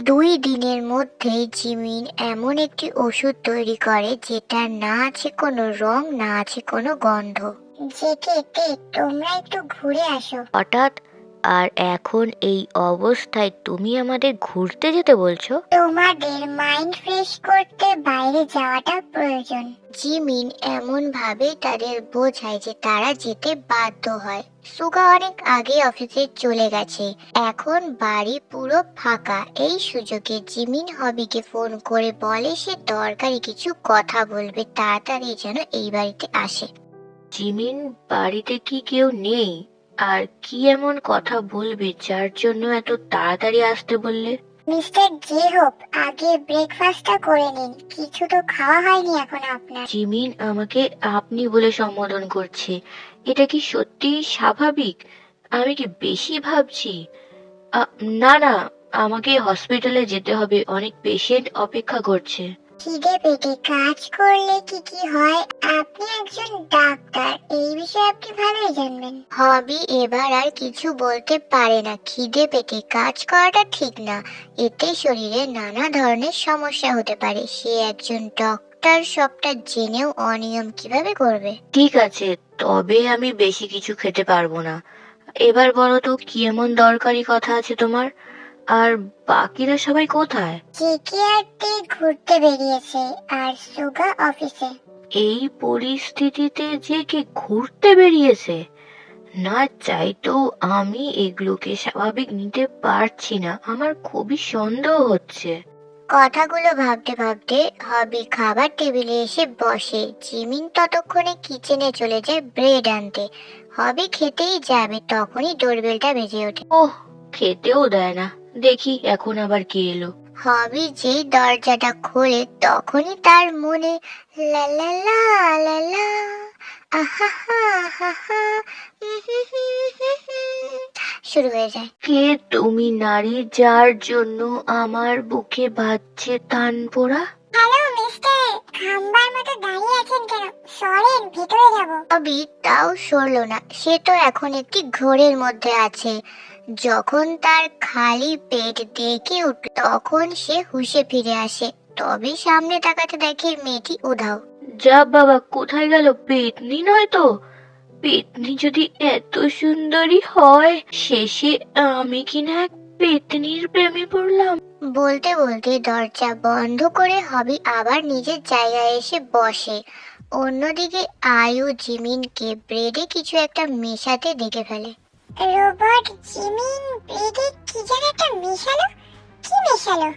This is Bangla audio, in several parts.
2 দিনের মধ্যেই জিমিন এমন একটি ওষুধ তৈরি করে যেটার না আছে কোনো রং, না আছে কোনো গন্ধ। জেকে তোমরা একটু ঘুরে আসো। হঠাৎ আর এখন এই অবস্থায় তুমি আমাদের ঘুরতে যেতে বলছো? তোমাদের মাইন্ড ফ্রেশ করতে বাইরে যাওয়াটা প্রয়োজন। জিমিন এমন ভাবে তাদের বোঝায় যে তারা যেতে বাধ্য হয়। সুগা অনেক আগে অফিসে চলে গেছে, এখন বাড়ি পুরো ফাঁকা। এই সুযোগে জিমিন হবিকে ফোন করে বলে সে দরকারি কিছু কথা বলবে, তাড়াতাড়ি যেন এই বাড়িতে আসে। জিমিন, বাড়িতে কি কেউ নেই? আর কি এমন কথা বলবে যার জন্য এত তাড়াতাড়ি আসতে বললে? মিস্টার জেহব, আগে ব্রেকফাস্টটা করে নিন, কিছু তো খাওয়া হয়নি এখন আপনার। জিমিন আমাকে আপনি বলে সম্বোধন করছে, এটা কি সত্যি স্বাভাবিক? আমি কি বেশি ভাবছি? না না, আমাকে হসপিটালে যেতে হবে, অনেক পেশেন্ট অপেক্ষা করছে। খিদে পেটে কাজ করলে কি কি হয়, আপনি একজন ডাক্তার, এই বিষয়ে আপনি ভালোই জানবেন। হবি এবার আর কিছু বলতে পারে না। খিদে পেটে কাজ করাটা ঠিক না, এতে শরীরে নানা ধরনের সমস্যা হতে পারে। সে একজন ডক্টর, সবটা জেনেও অনিয়ম কিভাবে করবে? ঠিক আছে, তবে আমি বেশি কিছু খেতে পারবো না। এবার বলো তো, কি এমন দরকারি কথা আছে তোমার? আর বাকিরা সবাই কোথায়? জেকে আর তে ঘুরতে বেরিয়েছে, আর সুগা অফিসে। এই পরিস্থিতিতে যে কে ঘুরতে বেরিয়েছে? না চাইতেও আমি এগুলোকে স্বাভাবিক নিতে পারছি না, আমার খুবই সন্দেহ হচ্ছে। কথাগুলো ভাবতে ভাবতে হবি খাবার টেবিলে এসে বসে। জিমিন ততক্ষণে কিচেনে চলে যায় ব্রেড আনতে। হবি খেতেই যাবে, তখনই ডোরবেলটা বেজে ওঠে। ওহ, খেতেও দেয় না, দেখি এখন আবার কে এলো। হবি যেই দরজাটা খোলে তখনই তার মনে লা লা লা লা লা আহা হা হা হা শুরু হয়ে যায়। কে তুমি নারী, যার জন্য আমার বুকে বাজছে তান পোড়া? হ্যালো মিস্টার, খাম্বার মতো দাঁড়িয়ে আছেন কেন? সরেন, ভিতরে যাব। হবি তাও সরল না, সে তো এখন একটি ঘোরের মধ্যে আছে। যখন তার খালি পেট দেখে উঠল তখন সে হুঁশে ফিরে আসে, তবে সামনে তাকাতে দেখে মেয়েটি উধাও। যা বাবা, কোথায় গেল? পেতনি নয় তো? পেতনি যদি এত সুন্দরী হয়, শেষে আমি কিনা এক পেতনির প্রেমে পড়লাম। বলতে বলতে দরজা বন্ধ করে হবি আবার নিজের জায়গায় এসে বসে। অন্যদিকে আয়ু জিমিনকে ব্রেডে কিছু একটা মেশাতে দেখে ফেলে। রোবট জিমিন ব্রেডে কি যেন একটা মেশালো। কি মেশালো?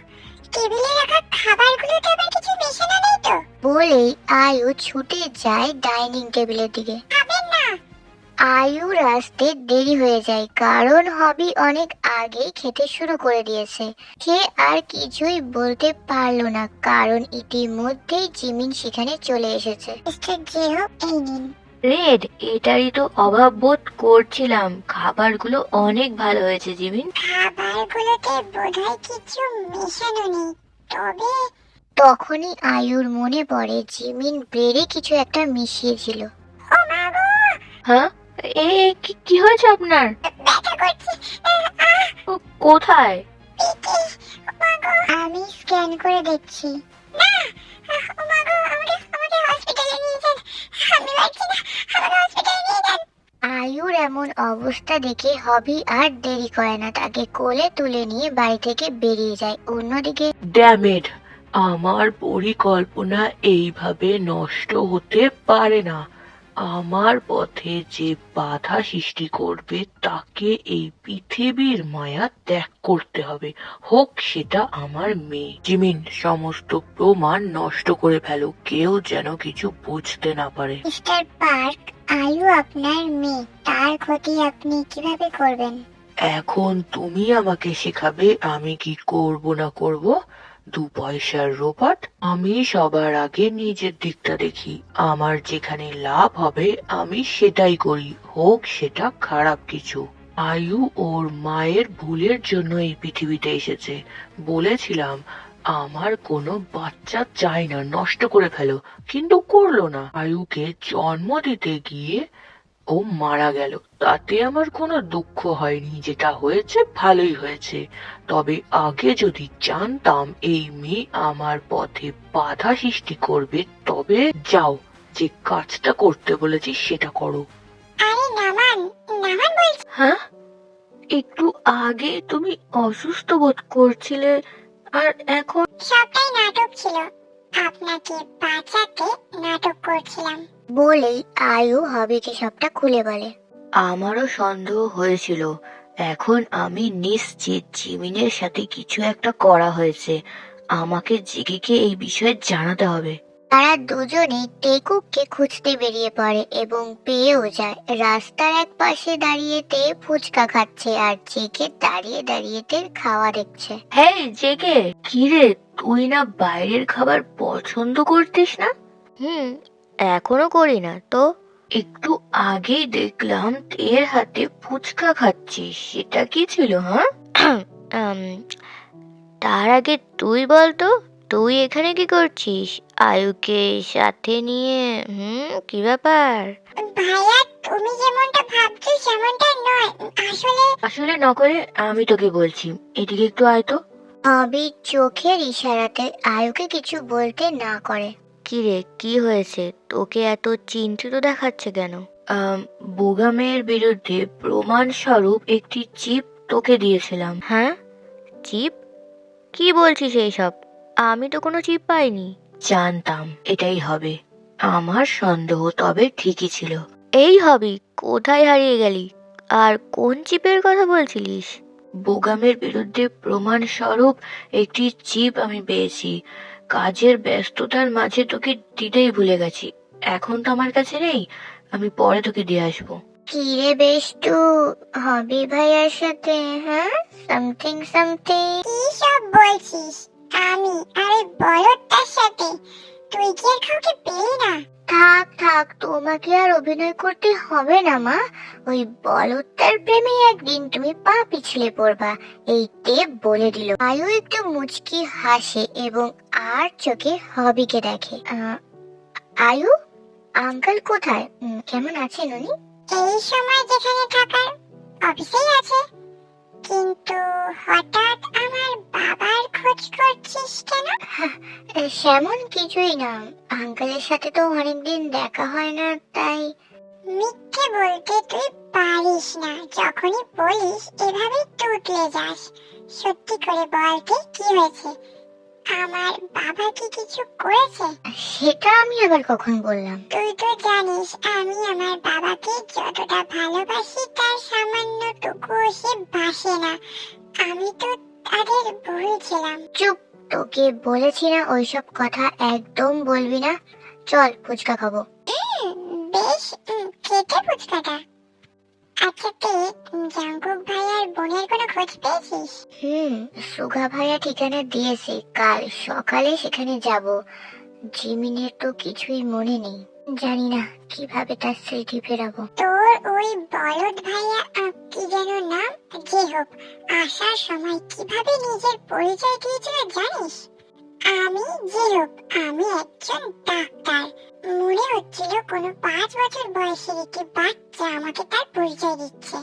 টেবিলে রাখা খাবারগুলোতে আবার কিছু মেশানো নেই তো? বলেই আয়ু ছুটে যায় ডাইনিং টেবিলের দিকে। খাবেন না? আয়ুর আসতে দেরি হয়ে যায়, কারণ হবি অনেক আগেই খেতে শুরু করে দিয়েছে। সে আর কিছুই বলতে পারলো না, কারণ ইতিমধ্যেই জিমিন সেখানে চলে এসেছে। মিস্টার জেহব, এই নিন। রেড, এটারই তো অভাব বোধ করছিলাম। খাবারগুলো অনেক ভালো হয়েছে জিমিন। খাবারগুলোতে বোধহয় কিছু মেশানো নেই, তবে তখনই আয়ুর মনে পড়ে জিমিন ব্রেডে কিছু একটা মিশিয়েছিল। ও মা গো! হ্যাঁ, এ কি কি হয়েছে আপনার? ব্যথা করছে। কোথায়? পেটে। ও মা গো! আমি স্ক্যান করে দেখছি। না! ও মা গো! আমাকে হসপিটালে নিয়ে যান। আমি পারছি না। আমাকে হসপিটালে নিয়ে যান। আয়ুর এমন অবস্থা দেখে হবি আর দেরি করে না, তাকে কোলে তুলে নিয়ে বাড়ি থেকে বেরিয়ে যায়। অন্যদিকে ড্যাম ইট, আমার পরিকল্পনা এইভাবে নষ্ট হতে পারে না। আমার পথে যে বাধা সৃষ্টি করবে তাকে এই পৃথিবীর মায়া ত্যাগ করতে হবে, হোক সেটা আমার মেয়ে। জিমিন, সমস্ত প্রমাণ নষ্ট করে ফেলো, কেউ যেন কিছু বুঝতে না পারে। মিস্টার পার্ক, আয়ু আপনার মেয়ে, তার ক্ষতি আপনি কিভাবে করবেন? এখন তুমি আমাকে শেখাবে আমি কি করব না করব। 2 পয়সার রোবট, আমি সবার আগে নিজের দিকটা দেখি। আমার যেখানে লাভ হবে আমি সেটাই করি, হোক সেটা খারাপ কিছু। আয়ু ওর মায়ের ভুলের জন্য এই পৃথিবীতে এসেছে। বলেছিলাম আমার কোনো বাচ্চা চাই না, নষ্ট করে ফেলো, কিন্তু করলো না। আয়ুকে জন্ম দিতে গিয়ে ও মারা গেল। তাতে আমার কোনো দুঃখ হয়নি, যেটা হয়েছে ভালোই হয়েছে। তবে আগে যদি জানতাম এই মেয়ে আমার পথে বাধা সৃষ্টি করবে, তবে যাও, যে কাজটা করতে বলেছি সেটা করো। আরে নামান, নামান বলছি। হ্যাঁ, একটু আগে তুমি অসুস্থ বোধ করছিলে, আর এখন? সবটাই নাটক ছিল, আপনাকে বাঁচাতে নাটক করছিলাম বলেই আয়ু হবিকে সবটা খুলে বলে। আমারও সন্দেহ হয়েছিল। এখন আমি নিশ্চিত জিমিনের সাথে কিছু একটা করা হয়েছে। আমাকে জিগিকে এই বিষয়ে জানাতে হবে। তারা দুজনেই টেকুকে খুঁজতে বেরিয়ে পড়ে এবং পেয়েও যায়। রাস্তার এক পাশে দাঁড়িয়েতে ফুচকা খাচ্ছে আর জেগে দাঁড়িয়ে দাঁড়িয়েতে খাওয়া দেখছে। হ্যাঁ জেগে, কিরে তুই না বাইরের খাবার পছন্দ করতিস না? এখনো করি না তো। একটু আগেই দেখলাম এর হাতে ফুচকা খাচ্ছিস, সেটা কি ছিল? হ্যাঁ তার আগে তুই বলতো, তুই এখানে কি করছিস আয়ুকে সাথে নিয়ে? কি ব্যাপার? ভাইয়া, তুমি যেমনটা ভাবছো সেমনটা নয়। আসলে নকরে আমি তোকে বলছি, এদিকে একটু আয় তো। হবি চোখের ইশারাতে আয়ুকে কিছু বলতে না করে। কি রে, কি হয়েছে? তোকে এত চিন্তিত দেখাচ্ছে কেন? বুগামের বিরুদ্ধে প্রমাণ স্বরূপ একটি চিপ তোকে দিয়েছিলাম। হ্যাঁ, চিপ? কি বলছিস এইসব? আমি তো কোনো চিপ পাইনি। জানতাম এটাই হবে। আমার সন্দেহ তবে ঠিকই ছিল। এই হবি, কোথায় হারিয়ে গেলি? আর কোন চিপের কথা বলছিলিস? বোগামের বিরুদ্ধে প্রমাণ স্বরূপ একটি চিপ আমি পেয়েছি। কাজের ব্যস্ততার মাঝে তোকে দিতেই ভুলে গেছি। এখন তো আমার কাছে নেই, আমি পরে তোকে দিয়ে আসবো। কি রে বেষ্টু, হবি ভাইয়ার সাথে হ্যাঁ সামথিং সামথিং কি সব বলছিস? আমি আরে বলদটার সাথে? তুই কি আর কাউকে পেলি না? থাক থাক, তোমাকে আর অভিনয় করতে হবে না মা। ওই বলদটার প্রেমে একদিন তুমি পা পিছলে পড়বা, এই টেপ বলে দিল। আয়ু একটু মুচকি হাসে এবং আর চোখে হবিকে দেখে। আয়ু আঙ্কেল কোথায়? কেমন আছেন উনি? এই সময় যেখানে থাকার অফিসেই আছে। কিন্তু হঠাৎ আমার বাবার খোঁজ করছিস কেন? সেমন কিছুই না, আঙ্কেলের সাথে তো অনেকদিন দেখা হয় না, তাই। মিথ্যে বলতে তুই পারিস না, যখনই বলিস এভাবে তুতলে যাস। সত্যি করে বলতে কি হয়েছে? আমার বাবা কি কিছু করেছে? সেটা আমি আবার কখন বললাম? তুই তো জানিস আমি আমার বাবাকে যতটা ভালোবাসি তার সামান্যটুকু সে বাসে না। আমি তো তাদের ভুলছিলাম। চুপ, তোকে বলেছি না ওইসব কথা একদম বলবি না। চল ফুচকা খাবো। বেশ, খেতে ফুচকাটা। আচ্ছা তুই জাঙ্কুক ভাইয়ার বোনের কোনো খোঁজ পেয়েছিস? সুগা ভাইয়া ঠিকানা দিয়েছে, কাল সকালে সেখানে যাব। জিমিনের তো কিছুই মনে নেই, জানি না কিভাবে তার স্মৃতি ফেরাবো। তোর ওই বলদ ভাইয়া কি যেন নাম, যে হোক আসার সময় কিভাবে নিজের পরিচয় দিয়েছিল জানিস? আমি যে হোক, আমি একজন ডাক্তার। মনে হচ্ছিল কোনো 5 বছর বয়সের একটি বাচ্চা আমাকে তার পরিচয় দিচ্ছে।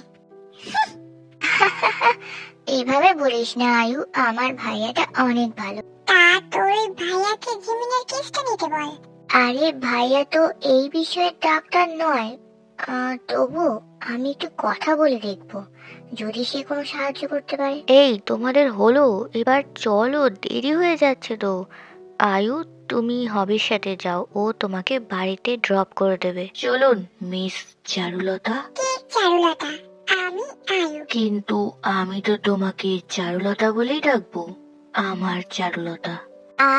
এইভাবে বলিস না আয়ু, আমার ভাইয়াটা অনেক ভালো। তা তোর ওই ভাইয়াকে জিমিনের কেসটা নিতে বল। আরে ভাইয়া তো এই বিষয়ে ডাক্তার নয়, তবু আমি একটু কথা বলে দেখবো, যদি সে কোনো সাহায্য করতে পারে। এই তোমাদের হলো, এবার চলো, দেরি হয়ে যাচ্ছে তো। আয়ু, তুমি হবির সাথে যাও, ও তোমাকে বাড়িতে ড্রপ করে দেবে। চলুন মিস চারুলতা। কে চারুলতা? আমি আয়ু। কিন্তু আমি তো তোমাকে চারুলতা বলেই ডাকবো, আমার চারুলতা।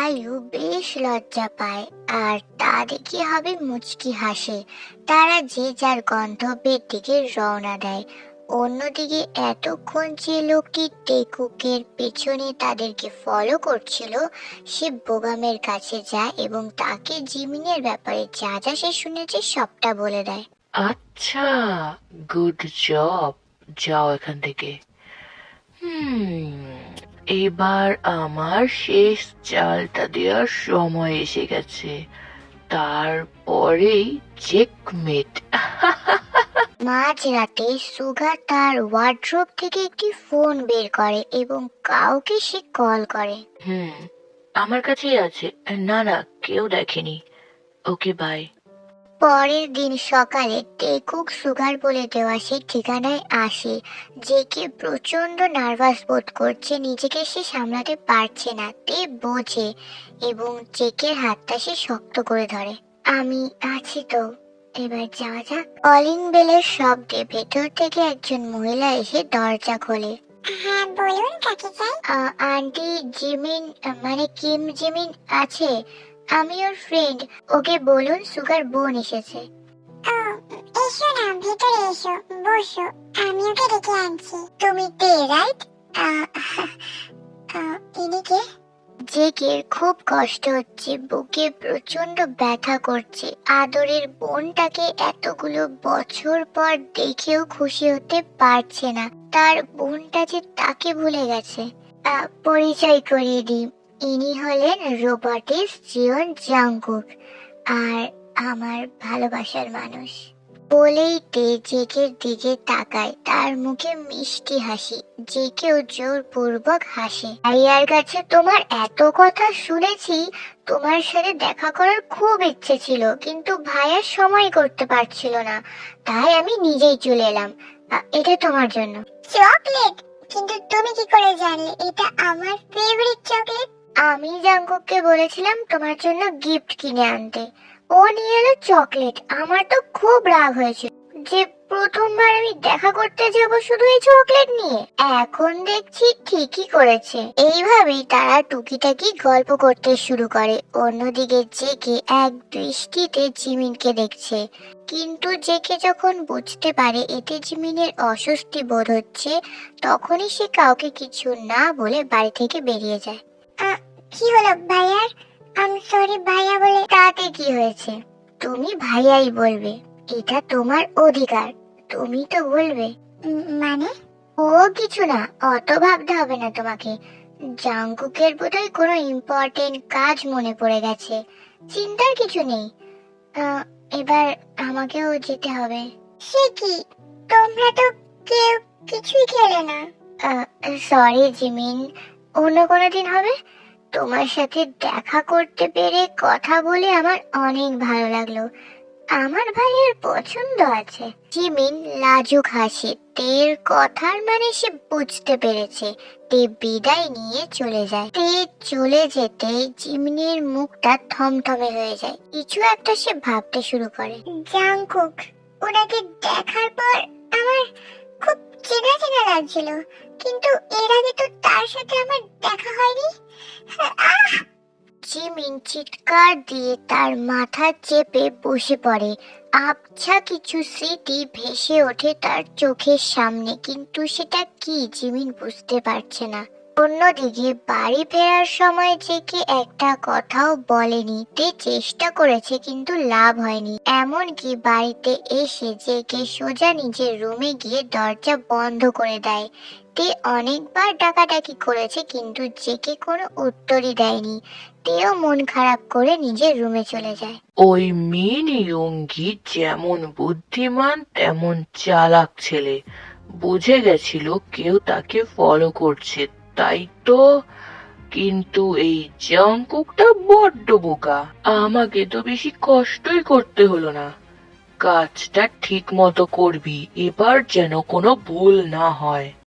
আয়ু বেশ লজ্জা পায় আর তা দেখে হবে মুচকি হাসে। তারা যে যার গন্তব্যের দিকে রওনা দেয়। অন্যদিকে এতক্ষণ যে লোকটি টেকুকের পেছনে তাদেরকে ফলো করছিল, সে বোগামের কাছে যায় এবং তাকে জিমিনের ব্যাপারে যা যা সে শুনেছে সবটা বলে দেয়। আচ্ছা, গুড জব, যাও এখান থেকে। এবার আমার শেষ চালটা দেওয়ার সময় এসে গেছে, তারপরেই চেকমেট। মাঝরাতে সুগা তার ওয়ার্ড্রোব থেকে একটি ফোন বের করে এবং কাউকে সে কল করে। আমার কাছেই আছে। না না, কেউ দেখেনি। ওকে, বাই। পরের দিন সকালে টেকুক সুগার বলে দেওয়া সেই ঠিকানায় আসে। জেকে প্রচন্ড নার্ভাস বোধ করছে, নিজেকে সে সামলাতে পারছে না। তে বোঝে এবং জেকের হাতটা সে শক্ত করে ধরে। আমি আছি তো, এবার যাওয়া যাক। কলিং বেলের শব্দে ভেতর থেকে একজন মহিলা এসে দরজা খোলে। হ্যাঁ বলুন, কাকে চাই? আন্টি জিমিন, মানে কিম জিমিন আছে? আমি ওর ফ্রেন্ড। ওকে বলুন সুগার বোন এসেছে। এসো না, ভেতরে এসো, বসো, আমি ওকে ডেকে আনছি। তুমি তে, রাইট? ইনি কে? জেকের খুব কষ্ট হচ্ছে, বুকে প্রচন্ড ব্যথা করছে। আদরের বোনটাকে এতগুলো বছর পর দেখেও খুশি হতে পারছে না। তার বোনটা যে তাকে ভুলে গেছে। পরিচয় করিয়ে দিই, ইনি হলেন রোবটিস জিওন জাংকুক, আর আমার ভালোবাসার মানুষ। বলেই তে জেকের দিকে তাকায়, তার মুখে মিষ্টি হাসি। জেকেও জোরপূর্বক হাসে। ভাইয়ার কাছে তোমার এত কথা শুনেছি, তোমার সাথে দেখা করার খুব ইচ্ছে ছিল, কিন্তু ভাইয়া সময় করতে পারছিল না, তাই আমি নিজেই চলে এলাম। এটা তোমার জন্য চকলেট। কিন্তু তুমি কি করে জানলে এটা আমার ফেভারিট চকলেট? আমি জাঙ্কুককে বলেছিলাম তোমার জন্য গিফট কিনে আনতে, ও নিয়ে এলো চকলেট। আমার তো খুব রাগ হয়েছিল যে প্রথমবার আমি দেখা করতে যাব শুধু এই চকলেট নিয়ে। এখন দেখছি ঠিকই করেছে। এইভাবেই তারা টুকিটাকি গল্প করতে শুরু করে। অন্যদিকে জেকে এক দৃষ্টিতে জিমিনকে দেখছে, কিন্তু জেকে যখন বুঝতে পারে এতে জিমিনের অস্বস্তি বোধ হচ্ছে, তখনই সে কাউকে কিছু না বলে বাড়ি থেকে বেরিয়ে যায়। কি হলো ভাইয়ার? আমি সরি ভাইয়া বলে। তাতে কি হয়েছে? তুমি ভাইয়াই বলবে, এটা তোমার অধিকার, তুমি তো বলবে। মানে? ও কিছু না, অত ভাবতে হবে না তোমাকে। জাংকুকের বোধহয় কোনো ইম্পর্টেন্ট কাজ মনে পড়ে গেছে, চিন্তার কিছু নেই। এবার আমাকেও যেতে হবে। সে কি, তোমরা তো কেউ কিছুই খেলে না। সরি জিমিন, অন্য কোনো দিন হবে। তোমার সাথে দেখা করতে পেরে কথা বলে আমার অনেক ভালো লাগলো। আমার ভাইয়ের পছন্দ আছে। জিমিন লাজুক হাসে। তের কথার মানে সে বুঝতে পেরেছে। তে বিদায় নিয়ে চলে যায়। তে চলে যেতে জিমিনের মুখটা থমথমে হয়ে যায়। কিছু একটা সে ভাবতে শুরু করে। জাংকুক, ওনাকে দেখার পর আমার খুব চেনা চেনা লাগছিল, কিন্তু এর আগে তো তার সাথে আমার দেখা হয়নি। জিমিন চিৎকার দিয়ে তার মাথা চেপে বসে পড়ে। আবছা কিছু স্মৃতি ভেসে ওঠে তার চোখের সামনে, কিন্তু সেটা কি জিমিন বুঝতে পারছে না। অন্যদিকে বাড়ি ফেরার সময় জেকে একটা কথাও বলেনি। তে চেষ্টা করেছে কিন্তু লাভ হয়নি। এমনকি বাড়িতে এসে জেকে সোজা নিজের রুমে গিয়ে দরজা বন্ধ করে দেয়। তে অনেকবার ডাকাডাকি করেছে, কিন্তু জেকে কোনো উত্তরই দেয়নি। তেও মন খারাপ করে নিজের রুমে চলে যায়। ওই মিন ইয়ঙ্গি যেমন বুদ্ধিমান তেমন চালাক ছেলে, বুঝে গেছিল কেউ তাকে ফলো করছে, তাই তো। কিন্তু এই জাংকুকটা বড্ড বোকা। আমাকে তো বেশি কষ্টই করতে হলো না। কাজটা ঠিক মতো করবি, এবার যেন কোনো ভুল না হয়।